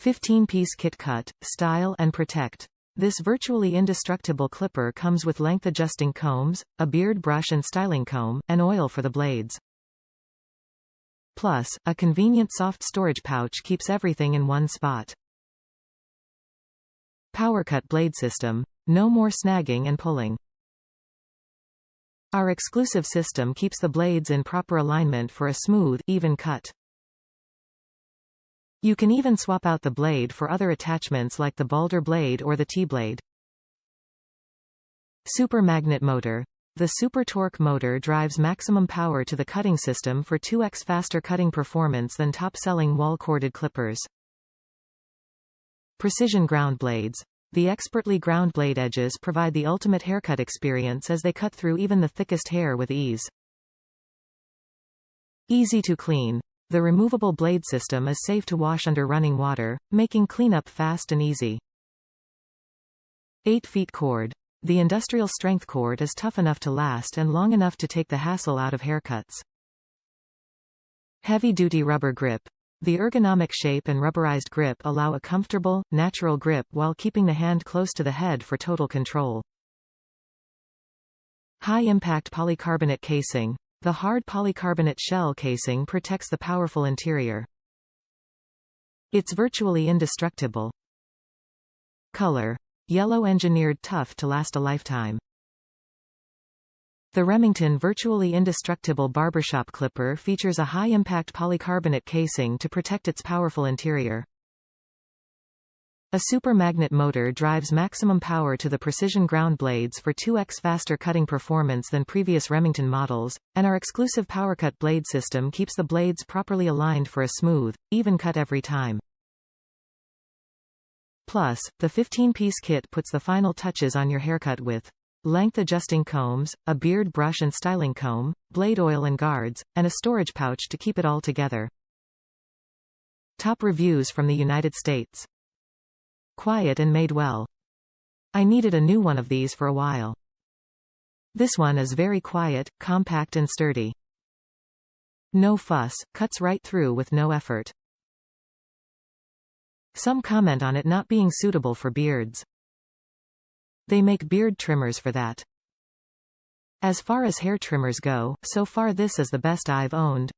15-piece kit cut, style and protect. This virtually indestructible clipper comes with length-adjusting combs, a beard brush and styling comb, and oil for the blades. Plus, a convenient soft storage pouch keeps everything in one spot. Powercut Blade System. No more snagging and pulling. Our exclusive system keeps the blades in proper alignment for a smooth, even cut. You can even swap out the blade for other attachments like the boulder blade or the T-blade. Super magnet motor. The super torque motor drives maximum power to the cutting system for 2x faster cutting performance than top-selling Wahl corded clippers. Precision ground blades. The expertly ground blade edges provide the ultimate haircut experience as they cut through even the thickest hair with ease. Easy to clean. The removable blade system is safe to wash under running water, making cleanup fast and easy. 8 feet cord. The industrial strength cord is tough enough to last and long enough to take the hassle out of haircuts. Heavy-duty rubber grip. The ergonomic shape and rubberized grip allow a comfortable, natural grip while keeping the hand close to the head for total control. High-impact polycarbonate casing. The hard polycarbonate shell casing protects the powerful interior. It's virtually indestructible. Color. Yellow, engineered tough to last a lifetime. The Remington Virtually Indestructible barbershop clipper features a high-impact polycarbonate casing to protect its powerful interior. A super magnet motor drives maximum power to the precision ground blades for 2x faster cutting performance than previous Remington models, and our exclusive Powercut blade system keeps the blades properly aligned for a smooth, even cut every time. Plus, the 15-piece kit puts the final touches on your haircut with length-adjusting combs, a beard brush and styling comb, blade oil and guards, and a storage pouch to keep it all together. Top reviews from the United States. Quiet and made well. I needed a new one of these for a while. This one is very quiet, compact and sturdy. No fuss, cuts right through with no effort. Some comment on it not being suitable for beards. They make beard trimmers for that. As far as hair trimmers go, so far this is the best I've owned,